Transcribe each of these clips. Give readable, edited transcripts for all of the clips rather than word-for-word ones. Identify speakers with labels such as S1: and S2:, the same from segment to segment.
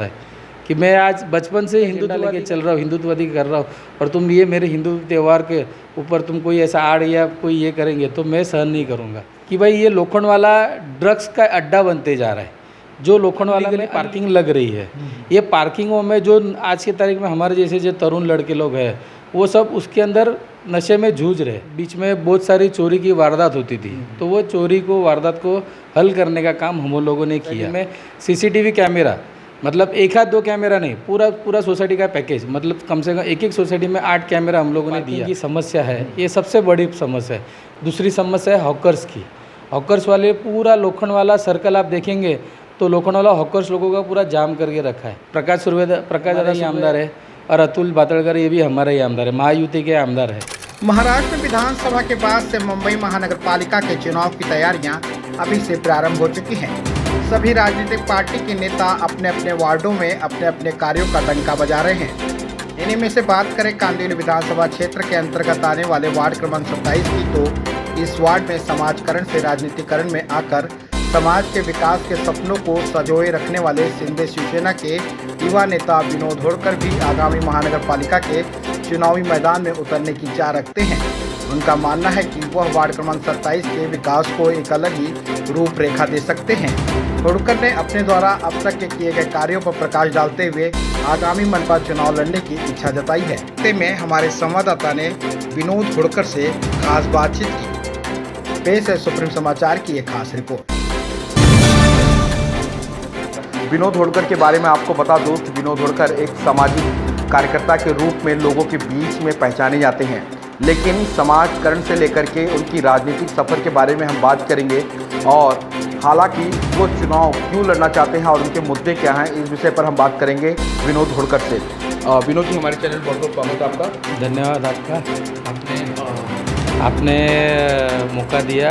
S1: है कि मैं आज बचपन से हिंदुत्व लेके चल रहा हूँ, हिंदुत्ववादी कर रहा हूँ, और तुम ये मेरे हिंदू त्यौहार के ऊपर तुम कोई ऐसा आड़ या कोई ये करेंगे तो मैं सहन नहीं करूँगा। कि भाई ये लोखंडवाला ड्रग्स का अड्डा बनते जा रहा है। जो लोखंडवाला के लिए पार्किंग लग रही है, ये पार्किंगों में जो आज की तारीख में हमारे जैसे जो तरुण लड़के लोग हैं वो सब उसके अंदर नशे में जूझ रहे। बीच में बहुत सारी चोरी की वारदात होती थी, तो वो चोरी को वारदात को हल करने का काम हम लोगों ने किया। में सीसीटीवी कैमरा, मतलब एक हाथ दो कैमरा नहीं, पूरा सोसाइटी का पैकेज, मतलब कम से कम एक सोसाइटी में 8 कैमरा हम लोगों ने दिया। की समस्या है, ये सबसे बड़ी समस्या है। दूसरी समस्या है हॉकर्स की। हॉकर्स वाले पूरा लोखंडवाला सर्कल आप देखेंगे तो लोखंडवाला हॉकर्स लोगों का पूरा जाम करके रखा है। प्रकाश दादा ये आमदार है और अतुल बातड़कर ये भी हमारे ही आमदार है, महायुति के आमदार है।
S2: महाराष्ट्र में विधानसभा के बाद से मुंबई महानगर पालिका के चुनाव की तैयारियां अभी से प्रारंभ हो चुकी हैं। सभी राजनीतिक पार्टी के नेता अपने अपने वार्डों में अपने अपने कार्यों का डंका बजा रहे हैं। इन्हीं में से बात करें कांदिवली विधानसभा क्षेत्र के अंतर्गत आने वाले वार्ड क्रमांक 27 की, तो इस वार्ड में समाजकरण से राजनीतिकरण में आकर समाज के विकास के सपनों को संजोए रखने वाले शिंदे शिवसेना के युवा नेता विनोद होडकर भी आगामी महानगर पालिका के चुनावी मैदान में उतरने की चाह रखते हैं। उनका मानना है कि वह वार्ड क्रमांक 27 के विकास को एक अलग ही रूपरेखा दे सकते हैं। होडकर ने अपने द्वारा अब तक के किए गए कार्यों पर प्रकाश डालते हुए आगामी मनपा चुनाव लड़ने की इच्छा जताई है। ऐसे में हमारे संवाददाता ने विनोद होडकर से खास बातचीत की। पेश है सुप्रीम समाचार की एक खास रिपोर्ट।
S3: विनोद होडकर के बारे में आपको बता दूं कि विनोद होडकर एक सामाजिक कार्यकर्ता के रूप में लोगों के बीच में पहचाने जाते हैं, लेकिन समाजकरण से लेकर के उनकी राजनीतिक सफ़र के बारे में हम बात करेंगे और हालांकि वो चुनाव क्यों लड़ना चाहते हैं और उनके मुद्दे क्या हैं, इस विषय पर हम बात करेंगे विनोद होडकर से। विनोद जी, हमारे चैनल बहुत बहुत स्वागत है आपका।
S1: धन्यवाद आपका, आपने मौका दिया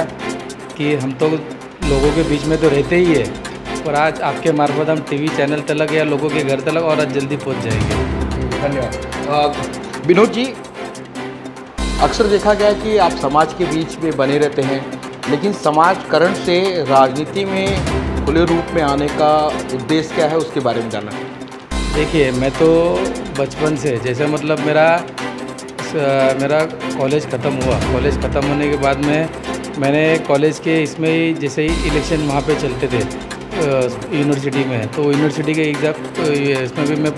S1: कि हम तो लोगों के बीच में तो रहते ही है, और आज आपके मार्फत हम टीवी चैनल तक या लोगों के घर तक और आज जल्दी पहुंच जाएंगे।
S3: धन्यवाद। विनोद जी, अक्सर देखा गया है कि आप समाज के बीच में बने रहते हैं, लेकिन समाजकरण से राजनीति में खुले रूप में आने का उद्देश्य क्या है, उसके बारे में जानना है।
S1: देखिए, मैं तो बचपन से जैसे मतलब मेरा कॉलेज ख़त्म हुआ। कॉलेज ख़त्म होने के बाद में मैंने कॉलेज के इसमें ही जैसे ही इलेक्शन वहाँ पे चलते थे यूनिवर्सिटी में, तो यूनिवर्सिटी के एग्ज़ाम इसमें भी मैं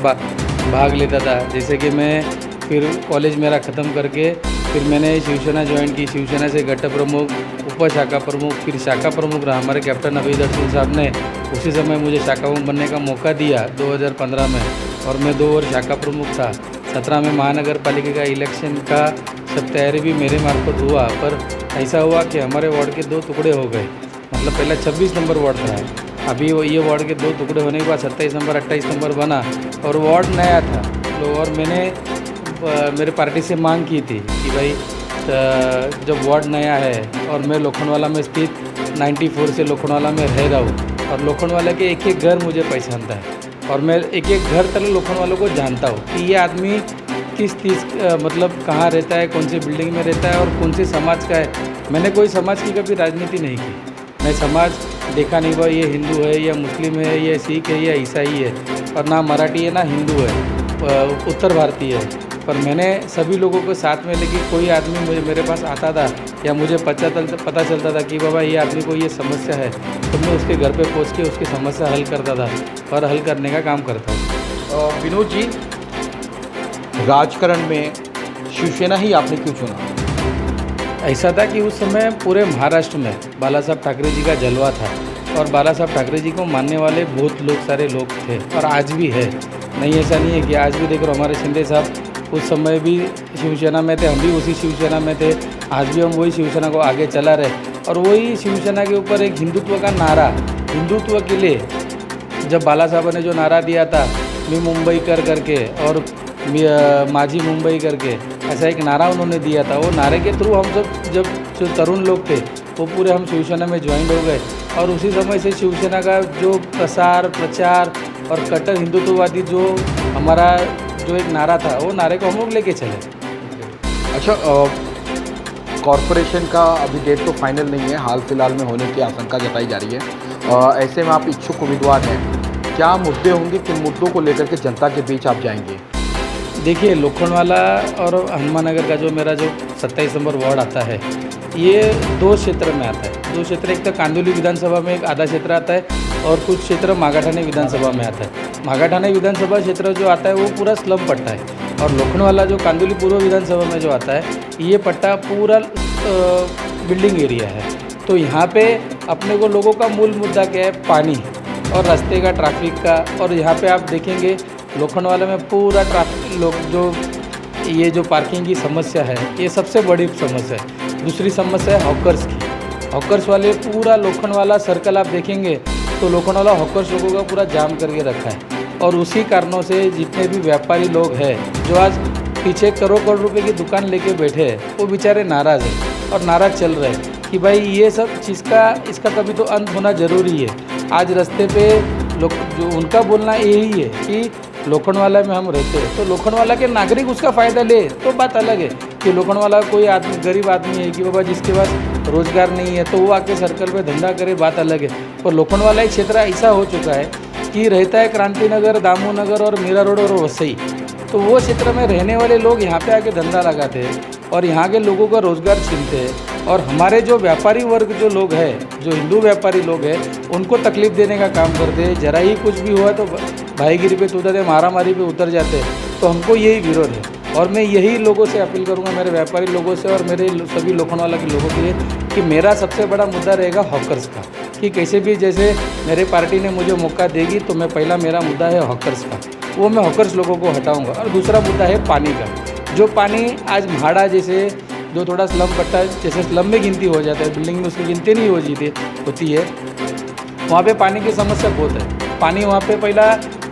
S1: भाग लेता था। जैसे कि मैं फिर कॉलेज मेरा ख़त्म करके फिर मैंने शिवसेना ज्वाइन की। शिवसेना से गट प्रमुख, उप शाखा प्रमुख, फिर शाखा प्रमुख रहा हमारे कैप्टन अभिदर्शन सिंह साहब ने। उसी समय मुझे शाखा प्रमुख बनने का मौका दिया 2015 में, और मैं 2 वर्ष शाखा प्रमुख था। 17 में महानगर पालिका का इलेक्शन का सब तैयारी भी मेरे मार्फत हुआ, पर ऐसा हुआ कि हमारे वार्ड के 2 टुकड़े हो गए। मतलब पहला 26 नंबर वार्ड था, अभी ये वार्ड के 2 टुकड़े होने के बाद 27 नंबर 28 नंबर बना, और वार्ड नया था। और मैंने मेरे पार्टी से मांग की थी कि भाई जब वार्ड नया है और मैं लोखंडवाला में स्थित 94 से लोखंडवाला में रह रहा हूँ, और लोखंडवाला के एक एक घर मुझे पहचानता है, और मैं एक एक घर तक लोखंडवालों को जानता हूँ कि ये आदमी किस मतलब कहाँ रहता है, कौन सी बिल्डिंग में रहता है और कौन से समाज का है। मैंने कोई समाज की कभी राजनीति नहीं की। मैं समाज देखा नहीं हुआ ये हिंदू है या मुस्लिम है या सिख है या ईसाई है, और ना मराठी है ना हिंदू है, उत्तर भारतीय है। पर मैंने सभी लोगों को साथ में लेके कोई आदमी मेरे पास आता था या मुझे पता चलता था कि बाबा ये आदमी को ये समस्या है, तो मैं उसके घर पे पहुंच के उसकी समस्या हल करता था और हल करने का काम करता हूँ।
S3: विनोद जी, राजकारण में शिवसेना ही आपने क्यों चुना?
S1: ऐसा था कि उस समय पूरे महाराष्ट्र में बाला साहब ठाकरे जी का जलवा था, और बाला साहब ठाकरे जी को मानने वाले बहुत सारे लोग थे, और आज भी है। नहीं, ऐसा नहीं है कि आज भी देख रहे हो, हमारे शिंदे साहब उस समय भी शिवसेना में थे, हम भी उसी शिवसेना में थे, आज भी हम वही शिवसेना को आगे चला रहे। और वही शिवसेना के ऊपर एक हिंदुत्व का नारा, हिंदुत्व के लिए जब बाला साहब ने जो नारा दिया था, मी मुंबई करके और माझी मुंबई करके, ऐसा एक नारा उन्होंने दिया था। वो नारे के थ्रू हम सब जब जो तरुण लोग थे वो पूरे हम शिवसेना में ज्वाइन हो गए, और उसी समय से शिवसेना का जो प्रचार और कट्टर हिंदुत्ववादी जो हमारा जो एक नारा था, वो नारे को हम लोग लेके चले।
S3: अच्छा, कॉरपोरेशन का अभी डेट तो फाइनल नहीं है, हाल फिलहाल में होने की आशंका जताई जा रही है। ऐसे में आप इच्छुक उम्मीदवार हैं, क्या मुद्दे होंगे, किन मुद्दों को लेकर के जनता के बीच आप जाएंगे?
S1: देखिए, लोखंडवाला और हनुमान नगर का जो मेरा जो 27 नंबर वार्ड आता है, ये 2 क्षेत्र में आता है। 2 क्षेत्र, एक तो कांदिवली विधानसभा में एक आधा क्षेत्र आता है और कुछ क्षेत्र मागाठाणे विधानसभा में आता है। मागाठाणे विधानसभा क्षेत्र जो आता है वो पूरा स्लम पट्टा है और लोखंडवाला जो कांदिवली पूर्व विधानसभा में जो आता है, ये पट्टा पूरा बिल्डिंग एरिया है। तो यहाँ पे अपने को लोगों का मूल मुद्दा क्या है? पानी और रास्ते का, ट्रैफिक का। और यहाँ पे आप देखेंगे लोखंडवाला में पूरा ट्रैफिक लोग जो ये जो पार्किंग की समस्या है, ये सबसे बड़ी समस्या है। दूसरी समस्या है हॉकर्स की। हॉकर्स वाले पूरा लोखंडवाला सर्कल आप देखेंगे तो लोखंडवाला हॉकर्स लोगों का पूरा जाम करके रखा है और उसी कारणों से जितने भी व्यापारी लोग हैं जो आज पीछे करोड़ रुपए की दुकान लेके बैठे हैं, वो बेचारे नाराज़ हैं और नाराज़ चल रहे हैं कि भाई ये सब चीज़ का इसका कभी तो अंत होना ज़रूरी है। आज रास्ते पे लोग जो उनका बोलना यही है कि लोखंडवाला में हम रहते हैं तो लोखंडवाला के नागरिक उसका फ़ायदा ले, तो बात अलग है कि लोखंडवाला कोई आदमी गरीब आदमी है कि बाबा जिसके पास रोज़गार नहीं है तो वो आके सर्कल पे धंधा करे, बात अलग है। और लोखंडवाला एक क्षेत्र ऐसा हो चुका है कि रहता है क्रांति नगर, दामू नगर और मीरा रोड और वसई, तो वो क्षेत्र में रहने वाले लोग यहाँ पे आके धंधा लगाते हैं और यहाँ के लोगों का रोज़गार छीनते हैं। और हमारे जो व्यापारी वर्ग जो लोग हैं, जो हिंदू व्यापारी लोग हैं, उनको तकलीफ़ देने का काम करते हैं। जरा ही कुछ भी हुआ तो भाईगिरी पे उतरते, मारामारी पे उतर जाते हैं। तो हमको यही विरोध है और मैं यही लोगों से अपील करूँगा, मेरे व्यापारी लोगों से और मेरे सभी लोखंडवाला के लोगों के लिए, कि मेरा सबसे बड़ा मुद्दा रहेगा हॉकर्स का, कि कैसे भी जैसे मेरे पार्टी ने मुझे मौका देगी तो मैं पहला मेरा मुद्दा है हॉकर्स का, वो मैं हॉकर्स लोगों को हटाऊँगा। और दूसरा मुद्दा है पानी का। जो पानी आज म्हाड़ा जैसे जो थोड़ा स्लम पट्टा जैसे स्लम में गिनती हो जाता है, बिल्डिंग में उसकी गिनती नहीं होती है, वहाँ पे पानी की समस्या बहुत है। पानी वहाँ पे पहला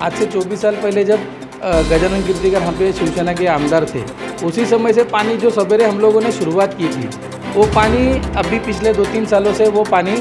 S1: आज से 24 साल पहले जब गजानन कीर्तिकर हम पे शिवसेना के आमदार थे, उसी समय से पानी जो सवेरे हम लोगों ने शुरुआत की थी, वो पानी अभी पिछले 2-3 सालों से वो पानी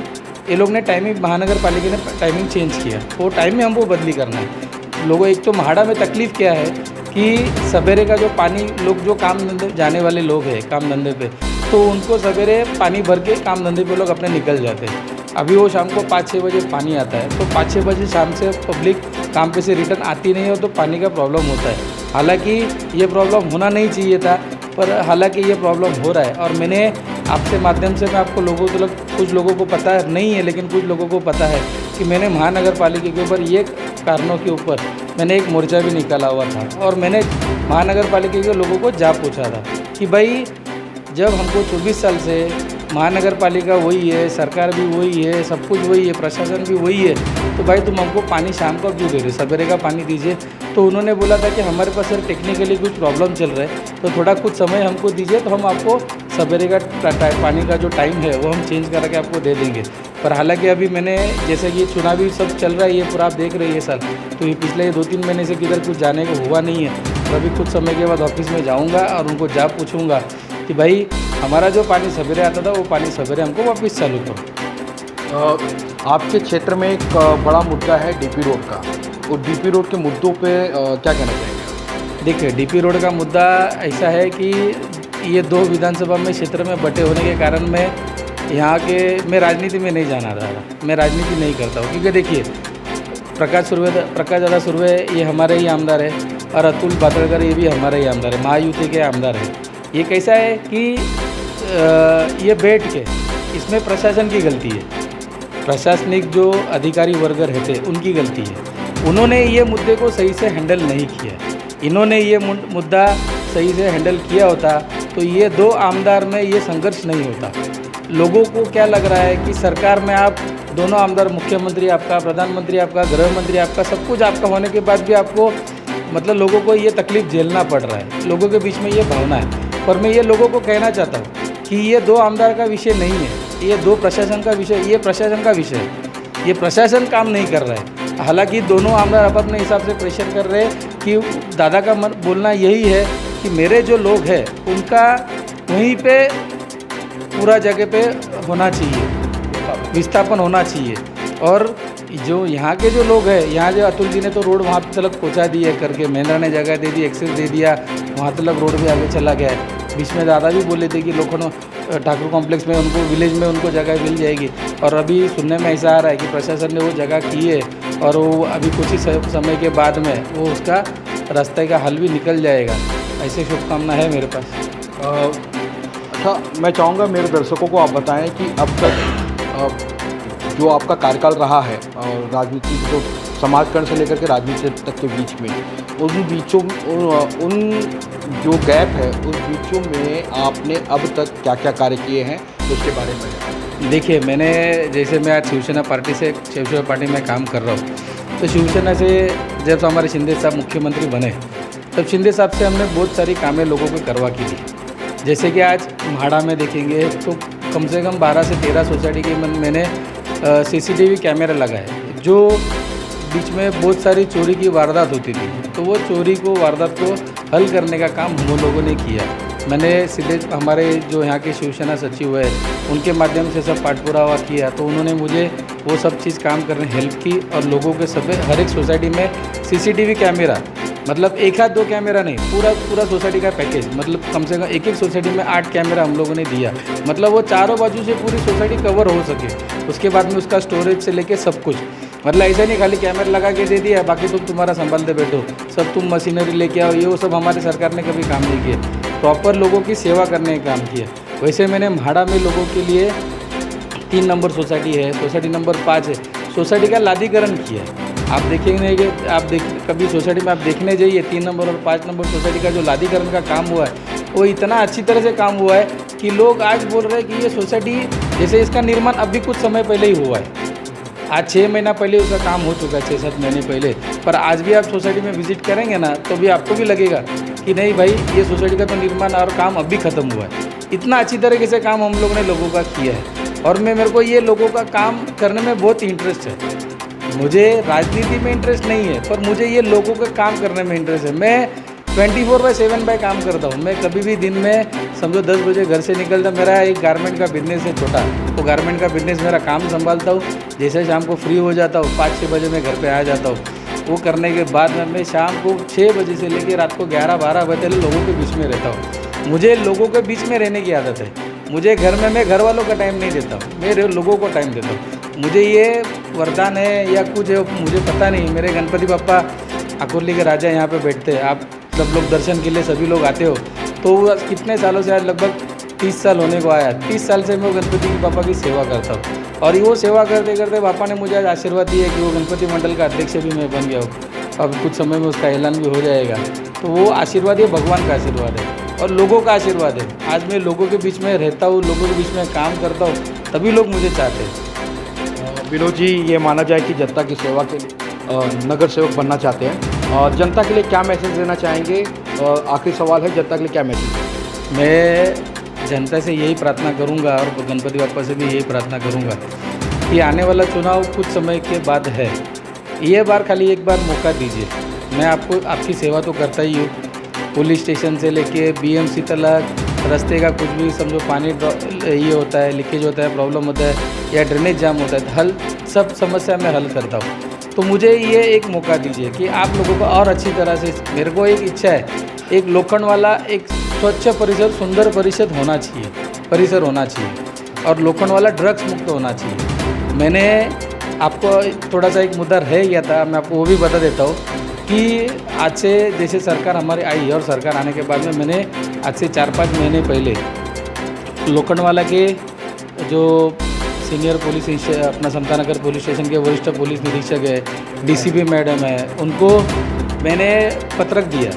S1: ये लोग ने टाइमिंग, महानगर पालिका ने टाइमिंग चेंज किया, वो टाइम में हमको बदली करना है। लोगों एक तो म्हाड़ा में तकलीफ़ क्या है कि सवेरे का जो पानी लोग जो काम धंधे जाने वाले लोग हैं काम धंधे पे, तो उनको सवेरे पानी भर के काम धंधे पे लोग अपने निकल जाते हैं। अभी वो शाम को 5-6 बजे पानी आता है, तो 5-6 बजे शाम से पब्लिक काम पे से रिटर्न आती नहीं है तो पानी का प्रॉब्लम होता है। हालांकि ये प्रॉब्लम होना नहीं चाहिए था, पर हालांकि ये प्रॉब्लम हो रहा है। और मैंने आपसे माध्यम से मैं आपको लोगों को कुछ लोगों को पता नहीं है, लेकिन कुछ लोगों को पता है कि मैंने महानगर पालिका के ऊपर ये कारणों के ऊपर मैंने एक मोर्चा भी निकाला हुआ था और मैंने महानगर पालिका के लोगों को जा पूछा था कि भाई जब हमको 24 साल से महानगर पालिका वही है, सरकार भी वही है, सब कुछ वही है, प्रशासन भी वही है, तो भाई तुम हमको पानी शाम को क्यों दे रहे, सवेरे का पानी दीजिए। तो उन्होंने बोला था कि हमारे पास सर टेक्निकली कुछ प्रॉब्लम चल रहा है, तो थोड़ा कुछ समय हमको दीजिए तो हम आपको सवेरे का पानी का जो टाइम है वो हम चेंज करके आपको दे देंगे। पर हालांकि अभी मैंने जैसे कि चुनावी सब चल रहा है, ये पूरा आप देख रहे हैं ये साल, तो ये पिछले 2-3 महीने से किधर कुछ जाने को हुआ नहीं है। तो अभी कुछ समय के बाद ऑफिस में जाऊँगा और उनको जा पूछूँगा कि भाई हमारा जो पानी सवेरे आता था वो पानी सवेरे हमको वापस चालू करो।
S3: आपके क्षेत्र में एक बड़ा मुद्दा है डीपी रोड का, और डीपी रोड के मुद्दों पे क्या कहना चाहेंगे?
S1: देखिए, डीपी रोड का मुद्दा ऐसा है कि ये 2 विधानसभा में क्षेत्र में बटे होने के कारण मैं राजनीति में नहीं जाना रहा, मैं राजनीति नहीं करता हूँ। क्योंकि देखिए प्रकाश दादा सुर्वे ये हमारे ही आमदार है और अतुल बातड़कर ये भी हमारे ही आमदार है, महायुति के आमदार है। ये कैसा है कि ये बैठ के इसमें प्रशासन की गलती है, प्रशासनिक जो अधिकारी वर्ग रहते उनकी गलती है। उन्होंने ये मुद्दे को सही से हैंडल नहीं किया। इन्होंने ये मुद्दा सही से हैंडल किया होता तो ये 2 आमदार में ये संघर्ष नहीं होता। लोगों को क्या लग रहा है कि सरकार में आप दोनों आमदार, मुख्यमंत्री आपका, प्रधानमंत्री आपका, गृह मंत्री आपका, सब कुछ आपका होने के बाद भी आपको मतलब लोगों को ये तकलीफ़ झेलना पड़ रहा है। लोगों के बीच में ये भावना है। पर मैं ये लोगों को कहना चाहता हूँ कि ये 2 आमदार का विषय नहीं है, ये 2 प्रशासन का विषय, ये प्रशासन का विषय है। ये प्रशासन काम नहीं कर रहा है। हालांकि दोनों आमदार अब अपने हिसाब से प्रेशर कर रहे हैं कि दादा का बोलना यही है कि मेरे जो लोग हैं उनका वहीं पे पूरा जगह पे होना चाहिए, विस्थापन होना चाहिए। और जो यहाँ के जो लोग हैं, यहाँ जो अतुल जी ने तो रोड वहाँ तक पहुँचा दी है करके, महेंद्रा ने जगह दे दी, एक्सेस दे दिया, वहाँ तक रोड भी आगे चला गया है। बीच में दादा भी बोले थे कि लोखंड ठाकुर कॉम्प्लेक्स में उनको विलेज में उनको जगह मिल जाएगी, और अभी सुनने में ऐसा आ रहा है कि प्रशासन ने वो जगह की है और वो अभी कुछ ही समय के बाद में वो उसका रास्ते का हल भी निकल जाएगा। ऐसे शुभकामना है मेरे पास।
S3: अच्छा, मैं चाहूँगा मेरे दर्शकों को आप बताएं कि अब तक जो आपका कार्यकाल रहा है और राजनीति जो समाजकरण से लेकर के राजनीति तक के बीच में उन जो गैप है उस बीचों में आपने अब तक क्या क्या कार्य किए हैं उसके बारे में।
S1: देखिए, मैंने जैसे मैं आज शिवसेना पार्टी में काम कर रहा हूँ, तो शिवसेना से जब हमारे शिंदे साहब मुख्यमंत्री बने तब शिंदे साहब से हमने बहुत सारी कामें लोगों को करवा की थी। जैसे कि आज म्हाड़ा में देखेंगे तो कम से कम 12 से 13 सोसाइटी के मैंने CCTV कैमरा लगाए, जो बीच में बहुत सारी चोरी की वारदात होती थी, तो वो चोरी को वारदात को हल करने का काम हम लोगों ने किया। मैंने सीधे हमारे जो यहाँ के शिवसेना सचिव है उनके माध्यम से सब पाठपुरावा किया, तो उन्होंने मुझे वो सब चीज़ काम करने हेल्प की, और लोगों के सब हर एक सोसाइटी में CCTV कैमरा, मतलब एक आध 2 कैमरा नहीं, पूरा सोसाइटी का पैकेज, मतलब कम से कम एक सोसाइटी में 8 कैमरा हम लोगों ने दिया, मतलब वो चारों बाजू से पूरी सोसाइटी कवर हो सके। उसके बाद में उसका स्टोरेज से लेके सब कुछ, मतलब ऐसा नहीं खाली कैमरा लगा के दे दिया बाकी तुम तुम्हारा संभालते बैठो, सब तुम मशीनरी लेके आओ, ये वो सब हमारी सरकार ने कभी काम नहीं किए। प्रॉपर लोगों की सेवा करने का काम किया। वैसे मैंने म्हाड़ा में लोगों के लिए 3 नंबर सोसाइटी है, सोसाइटी नंबर 5 है, सोसाइटी का लादीकरण किया है। आप देखेंगे कि कभी सोसाइटी में आप देखने जाइए 3 नंबर और 5 नंबर सोसाइटी का जो लादीकरण का काम हुआ है वो इतना अच्छी तरह से काम हुआ है कि लोग आज बोल रहे हैं कि ये सोसाइटी, जैसे इसका निर्माण अभी कुछ समय पहले ही हुआ है, आज 6 महीना पहले उसका काम हो चुका है, 6-7 महीने पहले, पर आज भी आप सोसाइटी में विजिट करेंगे ना तो भी आपको भी लगेगा कि नहीं भाई ये सोसाइटी का तो निर्माण और काम अभी ख़त्म हुआ है। इतना अच्छी तरीके से काम हम लोगों ने लोगों का किया है, और मेरे को ये लोगों का काम करने में बहुत इंटरेस्ट है। मुझे राजनीति में इंटरेस्ट नहीं है, पर मुझे ये लोगों के काम करने में इंटरेस्ट है। मैं 24/7 काम करता हूँ। मैं कभी भी दिन में समझो 10 बजे घर से निकलता, मेरा एक गारमेंट का बिजनेस है छोटा, तो गारमेंट का बिजनेस मेरा काम संभालता हूँ। जैसे शाम को फ्री हो जाता हूँ 5-6 बजे मैं घर पे आ जाता हूँ। वो करने के बाद में मैं शाम को 6 बजे से लेकर रात को 11-12 बजे तक लोगों के बीच में रहता हूँ। मुझे लोगों के बीच में रहने की आदत है। मुझे घर में मैं घर वालों का टाइम नहीं देता हूँ, मैं लोगों को टाइम देता हूँ। मुझे ये वरदान है या कुछ है मुझे पता नहीं। मेरे गणपति बाप्पा अकोली के राजा यहाँ पे बैठते हैं, आप सब लोग दर्शन के लिए सभी लोग आते हो, तो कितने सालों से, आज लगभग 30 साल होने को आया। 30 साल से मैं गणपति की पापा की सेवा करता हूँ, और वो सेवा करते करते पापा ने मुझे आज आशीर्वाद दिया कि वो गणपति मंडल का अध्यक्ष भी मैं बन गया हूँ। अब कुछ समय में उसका ऐलान भी हो जाएगा। तो वो आशीर्वाद ये भगवान का आशीर्वाद है और लोगों का आशीर्वाद है। आज मैं लोगों के बीच में रहता हूँ, लोगों के बीच में काम करता हूँ, तभी लोग मुझे चाहते हैं।
S3: विनोद जी, ये माना जाए कि जनता की सेवा के नगर सेवक बनना चाहते हैं, और जनता के लिए क्या मैसेज देना चाहेंगे? आखिरी सवाल है, जनता के लिए क्या मैसेज?
S1: मैं जनता से यही प्रार्थना करूंगा और गणपति बाप्पा से भी यही प्रार्थना करूंगा कि आने वाला चुनाव कुछ समय के बाद है, ये बार खाली एक बार मौका दीजिए। मैं आपकी सेवा तो करता ही हूँ, पुलिस स्टेशन से लेके BMC तक, रास्ते का कुछ भी समझो पानी ये होता है, लीकेज होता है, प्रॉब्लम होता है या ड्रेनेज जाम होता है, सब समस्या मैं हल करता हूँ। तो मुझे ये एक मौका दीजिए कि आप लोगों को और अच्छी तरह से, मेरे को एक इच्छा है, एक लोखंड वाला एक स्वच्छ परिसर, सुंदर परिसर होना चाहिए, और लोखंड वाला ड्रग्स मुक्त होना चाहिए। मैंने आपको थोड़ा सा एक मुद्दा रह गया था, मैं आपको वो भी बता देता हूँ कि आज से जैसे सरकार हमारी आई और सरकार आने के बाद में मैंने आज से 4-5 महीने पहले लोखंडवाला के जो सीनियर पुलिस अपना समतानगर पुलिस स्टेशन के वरिष्ठ पुलिस निरीक्षक है, DCP मैडम है, उनको मैंने पत्रक दिया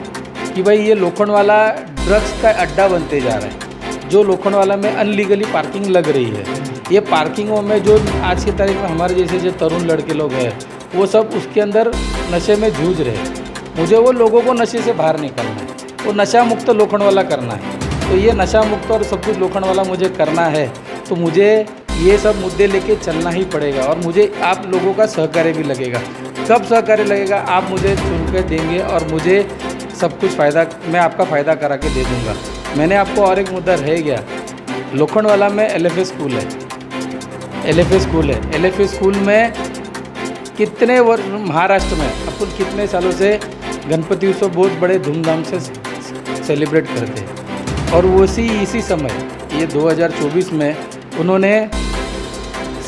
S1: कि भाई ये लोखंडवाला ड्रग्स का अड्डा बनते जा रहा है। जो लोखंडवाला में अनलीगली पार्किंग लग रही है, ये पार्किंगों में जो आज की तारीख में हमारे जैसे जो तरुण लड़के लोग हैं वो सब उसके अंदर नशे में जूझ रहे हैं। मुझे वो लोगों को नशे से बाहर निकालना है, वो नशा मुक्त लोखंडवाला करना है। तो ये नशा मुक्त और सब कुछ लोखंडवाला मुझे करना है, तो मुझे ये सब मुद्दे लेके चलना ही पड़ेगा, और मुझे आप लोगों का सहकार्य भी लगेगा। कब सहकार्य लगेगा? आप मुझे चुन के देंगे और मुझे सब कुछ फ़ायदा, मैं आपका फ़ायदा करा के दे दूँगा। मैंने आपको और एक मुद्दा रह गया, लोखंडवाला में LFA स्कूल है, LFA स्कूल में कितने वर्ष महाराष्ट्र में अपन कितने सालों से गणपति उत्सव बहुत बड़े धूमधाम से सेलिब्रेट करते हैं। और इसी समय ये 2024 में उन्होंने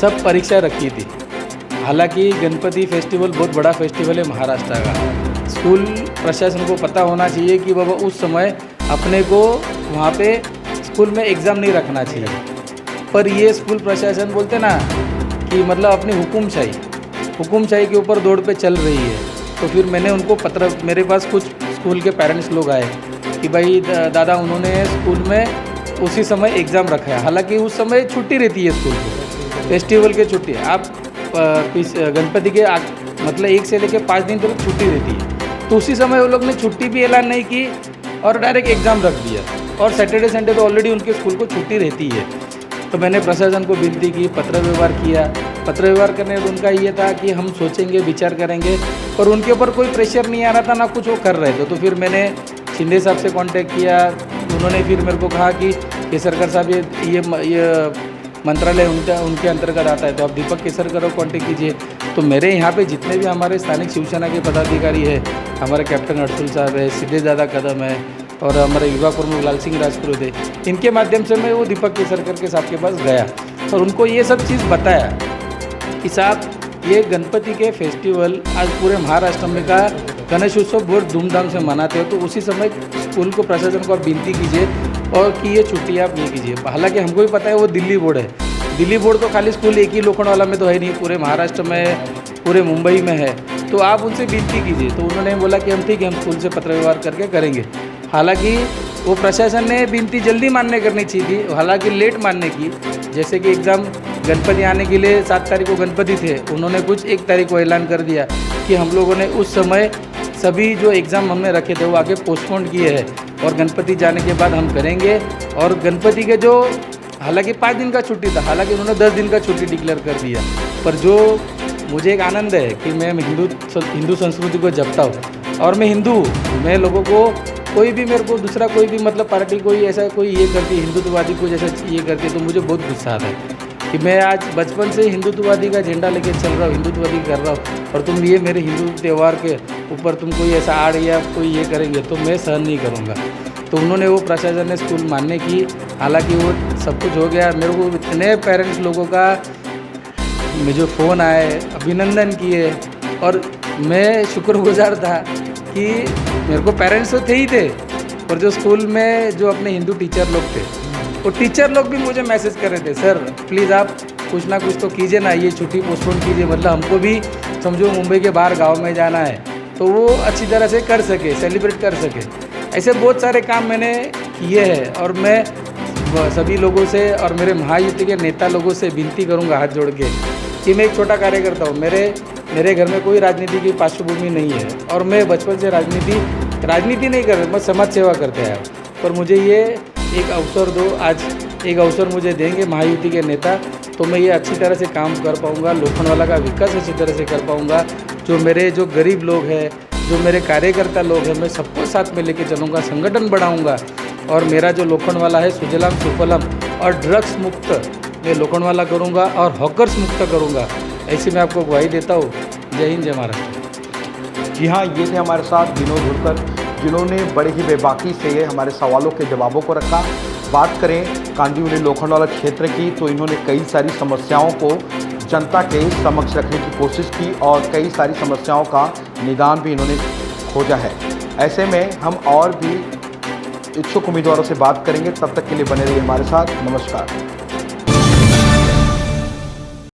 S1: सब परीक्षा रखी थी। हालांकि गणपति फेस्टिवल बहुत बड़ा फेस्टिवल है महाराष्ट्र का। स्कूल प्रशासन को पता होना चाहिए कि बाबा उस समय अपने को वहाँ पे स्कूल में एग्ज़ाम नहीं रखना चाहिए, पर ये स्कूल प्रशासन बोलते ना कि मतलब अपनी हुकुमशाही के ऊपर दौड़ पे चल रही है। तो फिर मैंने उनको पत्र, मेरे पास कुछ स्कूल के पेरेंट्स लोग आए कि भाई दादा उन्होंने स्कूल में उसी समय एग्ज़ाम रखा है। हालांकि उस समय छुट्टी रहती है स्कूल को, फेस्टिवल की छुट्टी। आप गणपति के मतलब 1 से लेकर 5 दिन तक छुट्टी रहती है। तो उसी समय वो लोग ने छुट्टी भी ऐलान नहीं की और डायरेक्ट एग्ज़ाम रख दिया। और सैटरडे संडे तो ऑलरेडी उनके स्कूल को छुट्टी रहती है। तो मैंने प्रशासन को विनती की, पत्र व्यवहार किया। पत्र व्यवहार करने में उनका ये था कि हम सोचेंगे, विचार करेंगे, पर उनके ऊपर कोई प्रेशर नहीं आ रहा था, ना कुछ वो कर रहे थे। तो फिर मैंने शिंदे साहब से कांटेक्ट किया। उन्होंने फिर मेरे को कहा कि केसरकर साहब ये मंत्रालय उनके अंतर्गत आता है, तो आप दीपक केसरकर को कांटेक्ट कीजिए। तो मेरे यहाँ पे जितने भी हमारे स्थानिक शिवसेना के पदाधिकारी है, हमारे कैप्टन अड़सुल साहब है, सिद्धेश दादा कदम है और हमारे युवा प्रमुख लाल सिंह राजपुरोहित है, इनके माध्यम से मैं वो दीपक केसरकर के साहब के पास गया और उनको ये सब चीज़ बताया कि साहब ये गणपति के फेस्टिवल आज पूरे महाराष्ट्र में का गणेश उत्सव बहुत धूमधाम से मनाते हो। तो उसी समय स्कूल को, प्रशासन को आप विनती कीजिए और कि ये छुट्टी आप नहीं कीजिए। हालांकि हमको भी पता है वो दिल्ली बोर्ड है। दिल्ली बोर्ड तो खाली स्कूल एक ही लोखंडवाला में तो है नहीं, पूरे महाराष्ट्र में, पूरे मुंबई में है। तो आप उनसे विनती कीजिए। तो उन्होंने बोला कि हम ठीक है, हम स्कूल से पत्र व्यवहार करके करेंगे। हालांकि वो प्रशासन ने विनती जल्दी मान्य करनी चाहिए थी, हालांकि लेट मानने की। जैसे कि एग्ज़ाम गणपति आने के लिए 7 तारीख को गणपति थे, उन्होंने कुछ 1 तारीख को ऐलान कर दिया कि हम लोगों ने उस समय सभी जो एग्ज़ाम हमने रखे थे वो आगे पोस्टपोन किए हैं और गणपति जाने के बाद हम करेंगे। और गणपति के जो, हालांकि 5 दिन का छुट्टी था, हालांकि उन्होंने 10 दिन का छुट्टी डिक्लेयर कर दिया। पर जो मुझे एक आनंद है कि मैं हिंदू संस्कृति को जपता हूँ और मैं हिंदू हूँ। मैं लोगों को, कोई भी मेरे को दूसरा कोई भी मतलब पार्टी कोई ऐसा कोई ये करती है, हिंदुत्ववादी को जैसा ये करती है, तो मुझे बहुत गुस्सा आता है कि मैं आज बचपन से हिंदुत्ववादी का झंडा लेके चल रहा हूँ, हिंदुत्ववादी कर रहा हूँ, और तुम ये मेरे हिंदू त्यौहार के ऊपर तुम कोई ऐसा आड़ या कोई ये करेंगे तो मैं सहन नहीं करूँगा। तो उन्होंने वो प्रशासन ने स्कूल मानने की। हालांकि वो सब कुछ हो गया। मेरे को इतने पेरेंट्स लोगों का मुझे फ़ोन आए, अभिनंदन किए और मैं शुक्रगुजार था कि मेरे को पेरेंट्स तो थे ही थे, और जो स्कूल में जो अपने हिंदू टीचर लोग थे, वो टीचर लोग भी मुझे मैसेज कर रहे थे, सर प्लीज़ आप कुछ ना कुछ तो कीजिए ना, ये छुट्टी पोस्टपोन कीजिए, मतलब हमको भी समझो मुंबई के बाहर गांव में जाना है तो वो अच्छी तरह से कर सके, सेलिब्रेट कर सके। ऐसे बहुत सारे काम मैंने किए हैं और मैं सभी लोगों से और मेरे महायुति के नेता लोगों से विनती करूंगा हाथ जोड़ के कि मैं एक छोटा कार्यकर्ता हूँ। मेरे घर में कोई राजनीति की पार्श्वभूमि नहीं है और मैं बचपन से राजनीति नहीं कर रहा, मैं समाज सेवा करते आया। पर मुझे ये एक अवसर दो, आज एक अवसर मुझे देंगे महायुति के नेता, तो मैं ये अच्छी तरह से काम कर पाऊँगा, लोखंडवाला का विकास अच्छी तरह से कर पाऊँगा। जो गरीब लोग हैं, जो मेरे कार्यकर्ता लोग हैं, मैं सबको साथ में लेके चलूँगा, संगठन बढ़ाऊँगा और मेरा जो लोखंडवाला है सुजलाम सुफलम और ड्रग्स मुक्त मैं लोखंडवाला करूँगा और हॉकर्स मुक्त करूँगा। ऐसी मैं आपको ग्वाही देता हूँ। जय हिंद, जय महाराष्ट्र।
S3: जी हाँ, ये थे हमारे साथ विनोद धुरकर, जिन्होंने बड़े ही बेबाकी से हमारे सवालों के जवाबों को रखा। बात करें कांदिवली लोखंडवाला क्षेत्र की, तो इन्होंने कई सारी समस्याओं को जनता के समक्ष रखने की कोशिश की और कई सारी समस्याओं का निदान भी इन्होंने खोजा है। ऐसे में हम और भी इच्छुक उम्मीदवारों से बात करेंगे, तब तक के लिए बने रहिए हमारे साथ। नमस्कार।